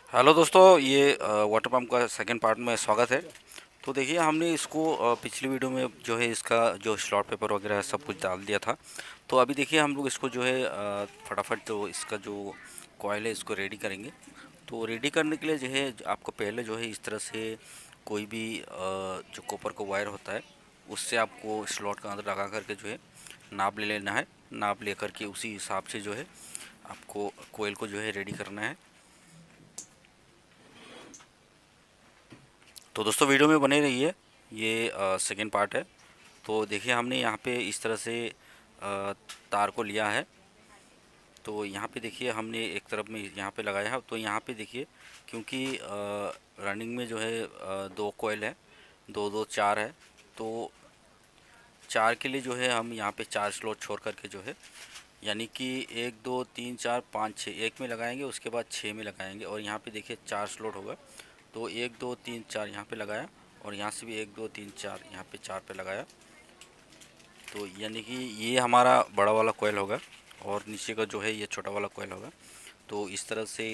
Hello दोस्तों, ये water pump का सेकंड पार्ट में स्वागत है। तो देखिए, हमने इसको पिछली वीडियो में जो है इसका जो स्लॉट पेपर वगैरह है सब कुछ डाल दिया था। तो अभी देखिए हम लोग इसको जो है फटाफट जो इसका जो कॉयल है इसको रेडी करेंगे। तो रेडी करने के लिए जो है आपको पहले जो है इस तरह से कोई भी जो कॉपर का वायर होता है उससे आपको स्लॉट का अंदर लगा करके जो है नाप ले लेना है। नाप ले करके उसी हिसाब से जो है आपको कोयल को जो है रेडी करना है। तो दोस्तों वीडियो में बने रहिए। ये सेकेंड पार्ट है। तो देखिए हमने यहाँ पे इस तरह से तार को लिया है। तो यहाँ पे देखिए हमने एक तरफ में यहाँ पे लगाया है। तो यहाँ पे देखिए, क्योंकि रनिंग में जो है दो कोयल है, दो दो चार है। तो चार के लिए जो है हम यहाँ पे चार स्लॉट छोड़ करके जो है, यानी कि एक दो तीन चार पाँच छः एक में लगाएंगे, उसके बाद छः में लगाएंगे। और यहाँ पे देखिए चार स्लॉट होगा। तो एक दो तीन चार यहाँ पे लगाया, और यहाँ से भी एक दो तीन चार यहाँ पे चार पे लगाया। तो यानी कि ये हमारा बड़ा वाला कोयल होगा, और नीचे का जो है ये छोटा वाला कोयल होगा। तो इस तरह से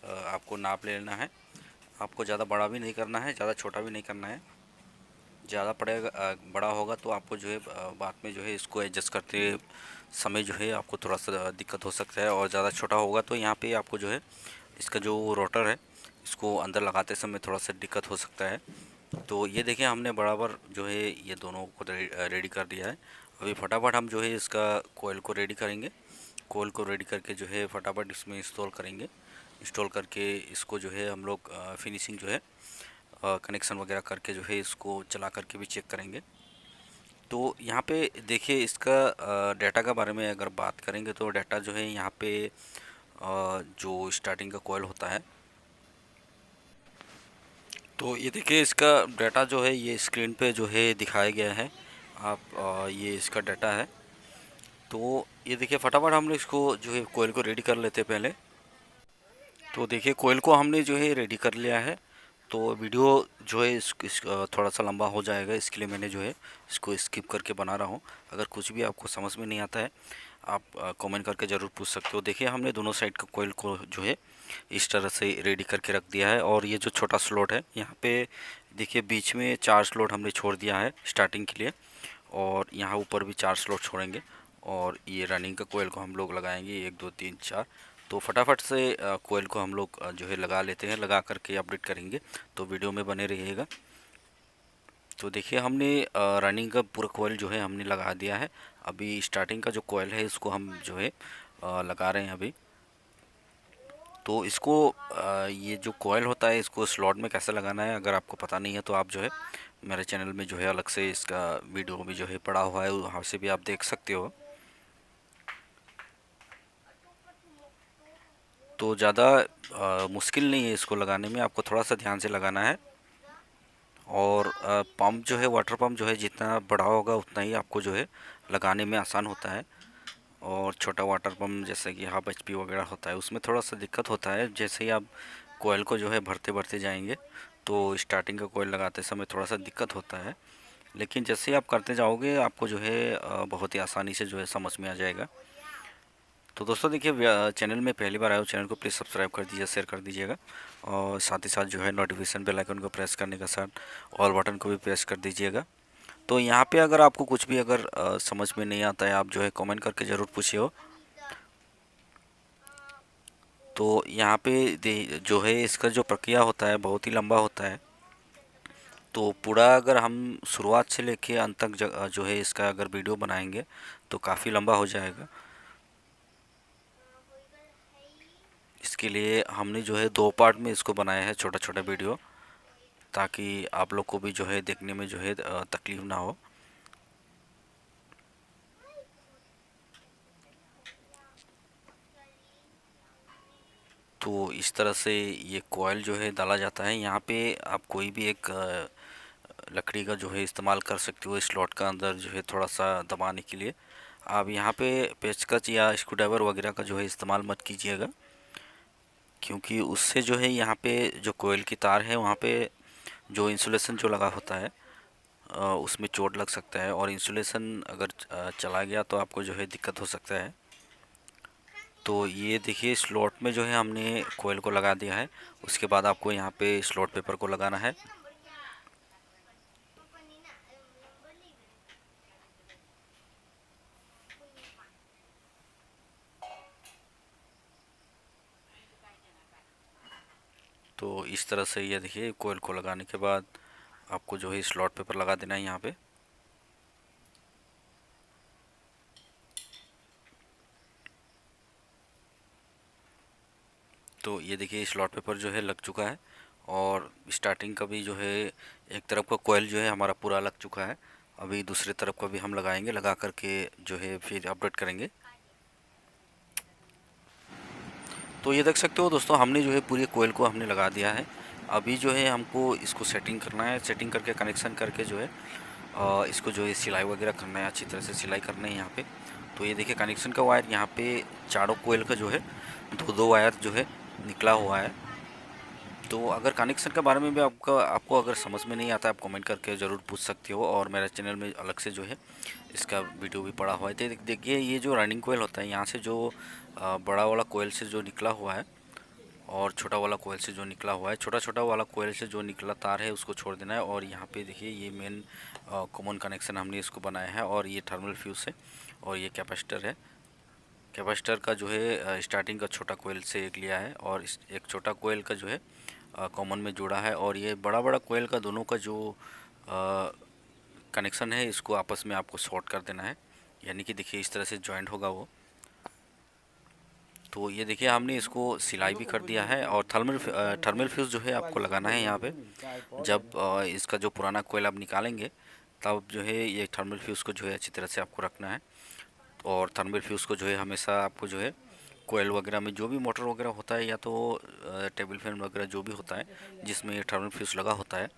आपको नाप ले लेना है। आपको ज़्यादा बड़ा भी नहीं करना है, ज़्यादा छोटा भी नहीं करना है। ज़्यादा पड़ेगा बड़ा होगा तो आपको जो है बाद में जो है इसको एडजस्ट करते समय जो है आपको थोड़ा सा दिक्कत हो सकता है। और ज़्यादा छोटा होगा तो यहाँ पे आपको जो है इसका जो रोटर है इसको अंदर लगाते समय थोड़ा सा दिक्कत हो सकता है। तो ये देखिए हमने बराबर जो है ये दोनों को रेडी कर दिया है। अभी फटाफट हम जो है इसका कोयल को रेडी करेंगे। कोयल को रेडी करके जो है फटाफट इसमें इंस्टॉल करेंगे। इंस्टॉल करके इसको जो है हम लोग फिनिशिंग जो है कनेक्शन वगैरह करके जो है इसको चला करके भी चेक करेंगे। तो यहाँ पे देखिए इसका डाटा का बारे में अगर बात करेंगे तो डाटा जो है यहाँ पे जो स्टार्टिंग का कोयल होता है। तो ये देखिए इसका डाटा जो है ये स्क्रीन पे जो है दिखाया गया है। आप ये इसका डाटा है। तो ये देखिए फटाफट हम लोग इसको जो है कोयल को रेडी कर लेते हैं पहले। तो देखिए कोयल को हमने जो है रेडी कर लिया है। तो वीडियो जो है थोड़ा सा लंबा हो जाएगा, इसके लिए मैंने जो है इसको स्किप करके बना रहा हूँ। अगर कुछ भी आपको समझ में नहीं आता है आप कमेंट करके ज़रूर पूछ सकते हो। देखिए हमने दोनों साइड का कोयल को जो है इस तरह से रेडी करके रख दिया है। और ये जो छोटा स्लॉट है यहाँ पे देखिए बीच में चार स्लॉट हमने छोड़ दिया है स्टार्टिंग के लिए, और यहाँ ऊपर भी चार स्लॉट छोड़ेंगे। और ये रनिंग का कोयल को हम लोग लगाएंगे एक दो तीन चार। तो फटाफट से कोयल को हम लोग जो है लगा लेते हैं, लगा करके अपडेट करेंगे। तो वीडियो में बने रहिएगा। तो देखिए हमने रनिंग का पूरा कोयल जो है हमने लगा दिया है। अभी स्टार्टिंग का जो कोयल है इसको हम जो है लगा रहे हैं अभी। तो इसको ये जो कोयल होता है इसको स्लॉट में कैसे लगाना है अगर आपको पता नहीं है तो आप जो है मेरे चैनल में जो है अलग से इसका वीडियो भी जो है पड़ा हुआ है, वहाँ से भी आप देख सकते हो। तो ज़्यादा मुश्किल नहीं है इसको लगाने में, आपको थोड़ा सा ध्यान से लगाना है। और पंप जो है वाटर पंप जो है जितना बड़ा होगा उतना ही आपको जो है लगाने में आसान होता है। और छोटा वाटर पंप जैसे कि हाफ एचपी वगैरह होता है उसमें थोड़ा सा दिक्कत होता है। जैसे ही आप कोयल को जो है भरते भरते जाएंगे तो स्टार्टिंग का कोयल लगाते समय थोड़ा सा दिक्कत होता है, लेकिन जैसे ही आप करते जाओगे आपको जो है बहुत ही आसानी से जो है समझ में आ जाएगा। तो दोस्तों देखिए चैनल में पहली बार आए हो चैनल को प्लीज़ सब्सक्राइब कर दीजिए, शेयर कर दीजिएगा। और साथ ही साथ जो है नोटिफिकेशन बेल आइकन को प्रेस करने के साथ ऑल बटन को भी प्रेस कर दीजिएगा। तो यहाँ पे अगर आपको कुछ भी अगर समझ में नहीं आता है आप जो है कमेंट करके ज़रूर पूछिए हो। तो यहाँ पे जो है इसका जो प्रक्रिया होता है बहुत ही लंबा होता है। तो पूरा अगर हम शुरुआत से लेके अंत तक जो है इसका अगर वीडियो बनाएंगे तो काफ़ी लंबा हो जाएगा। इसके लिए हमने जो है दो पार्ट में इसको बनाया है छोटा छोटा वीडियो, ताकि आप लोग को भी जो है देखने में जो है तकलीफ़ ना हो। तो इस तरह से ये कॉयल जो है डाला जाता है। यहाँ पे आप कोई भी एक लकड़ी का जो है इस्तेमाल कर सकते हो स्लॉट का अंदर जो है थोड़ा सा दबाने के लिए। आप यहाँ पे पेचकस या स्क्रूड्राइवर वगैरह का जो है इस्तेमाल मत कीजिएगा, क्योंकि उससे जो है यहाँ पे जो कोयल की तार है वहाँ पे जो इंसुलेशन जो लगा होता है उसमें चोट लग सकता है। और इंसुलेशन अगर चला गया तो आपको जो है दिक्कत हो सकता है। तो ये देखिए स्लॉट में जो है हमने कोयल को लगा दिया है। उसके बाद आपको यहाँ पे स्लॉट पेपर को लगाना है। तो इस तरह से ये देखिए कोयल को लगाने के बाद आपको जो है स्लॉट पेपर लगा देना है यहाँ पे। तो ये देखिए स्लॉट पेपर जो है लग चुका है और स्टार्टिंग का भी जो है एक तरफ का कोयल जो है हमारा पूरा लग चुका है। अभी दूसरी तरफ का भी हम लगाएंगे, लगा करके जो है फिर अपडेट करेंगे। तो ये देख सकते हो दोस्तों, हमने जो है पूरी कोयल को हमने लगा दिया है। अभी जो है हमको इसको सेटिंग करना है, सेटिंग करके कनेक्शन करके जो है इसको जो है सिलाई वगैरह करना है, अच्छी तरह से सिलाई करना है यहाँ पे। तो ये देखिए कनेक्शन का वायर यहाँ पे चारों कोयल का जो है दो दो वायर जो है निकला हुआ है। तो अगर कनेक्शन के बारे में भी आपको अगर समझ में नहीं आता, आप कमेंट करके ज़रूर पूछ सकते हो, और मेरे चैनल में अलग से जो है इसका वीडियो भी पड़ा हुआ है। तो देखिए ये जो रनिंग कोयल होता है, यहाँ से जो बड़ा वाला कोयल से जो निकला हुआ है और छोटा वाला कोयल से जो निकला हुआ है, छोटा छोटा वाला कोयल से जो निकला तार है उसको छोड़ देना है। और यहाँ पे देखिए ये मेन कॉमन कनेक्शन हमने इसको बनाया है, और ये थर्मल फ्यूज़ है और ये कैपेसिटर है। कैपेसिटर का जो है स्टार्टिंग का छोटा कोयल से एक लिया है, और एक छोटा कोयल का जो है कॉमन में जुड़ा है, और ये बड़ा बड़ा कोयल का दोनों का जो कनेक्शन है इसको आपस में आपको शॉर्ट कर देना है, यानी कि देखिए इस तरह से जॉइंट होगा वो। तो ये देखिए हमने इसको सिलाई भी कर दिया है, और थर्मल फ्यूज़ जो है आपको लगाना है यहाँ पे। जब इसका जो पुराना कोयल आप निकालेंगे तब जो है ये थर्मल फ्यूज़ को जो है अच्छी तरह से आपको रखना है। और थर्मल फ्यूज़ को जो है हमेशा आपको जो है कोयल वगैरह में जो भी मोटर वगैरह होता है, या तो टेबल फैन वगैरह जो भी होता है जिसमें ये थर्मल फ्यूज़ लगा होता है,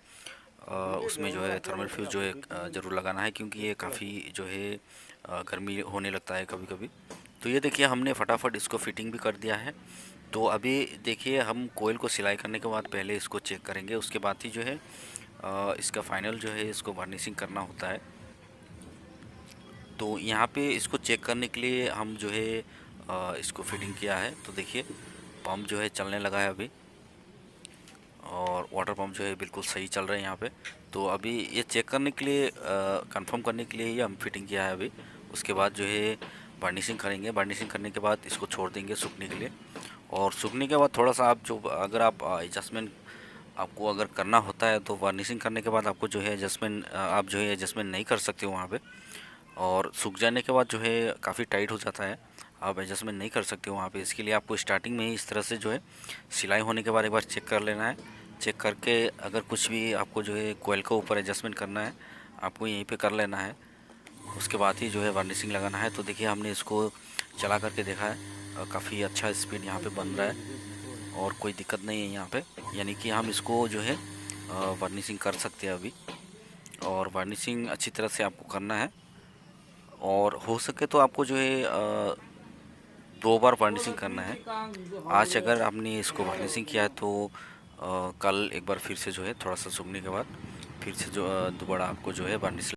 उसमें जो है थर्मल फ्यूज़ जो है ज़रूर लगाना है, क्योंकि ये काफ़ी जो है गर्मी होने लगता है कभी कभी। तो ये देखिए हमने फटाफट इसको फिटिंग भी कर दिया है। तो अभी देखिए हम कोयल को सिलाई करने के बाद पहले इसको चेक करेंगे, उसके बाद ही जो है इसका फाइनल जो है इसको वार्निशिंग करना होता है। तो यहाँ पे इसको चेक करने के लिए हम जो है इसको फिटिंग किया है। तो देखिए पंप जो है चलने लगा है अभी, और वाटर पंप जो है बिल्कुल सही चल रहा है यहाँ पे। तो अभी ये चेक करने के लिए कंफर्म करने के लिए ही हम फिटिंग किया है अभी। उसके बाद जो है वार्निशिंग करेंगे, वार्निशिंग करने के बाद इसको छोड़ देंगे सूखने के लिए। और सूखने के बाद थोड़ा सा आप जो अगर आप एडजस्टमेंट आपको अगर करना होता है, तो वार्निशिंग करने के बाद आपको जो है एडजस्टमेंट आप जो है एडजस्टमेंट नहीं कर सकते हो वहाँ पे। और सूख जाने के बाद जो है काफ़ी टाइट हो जाता है, आप एडजस्टमेंट नहीं कर सकते हो वहाँ पे। इसके लिए आपको स्टार्टिंग में ही इस तरह से जो है सिलाई होने के बाद एक बार चेक कर लेना है। चेक करके अगर कुछ भी आपको जो है कोयल के ऊपर एडजस्टमेंट करना है, आपको यहीं पे कर लेना है। उसके बाद ही जो है वार्निशिंग लगाना है। तो देखिए हमने इसको चला करके देखा है, काफ़ी अच्छा स्पीड यहाँ पे बन रहा है और कोई दिक्कत नहीं है यहाँ पे, यानी कि हम इसको जो है वार्निशिंग कर सकते हैं अभी। और वार्निशिंग अच्छी तरह से आपको करना है, और हो सके तो आपको जो है दो बार वार्निशिंग करना है। आज अगर आपने इसको वार्निशिंग किया है तो कल एक बार फिर से जो है थोड़ा सा सूखने के बाद फिर से जो दोबारा आपको जो है वार्निश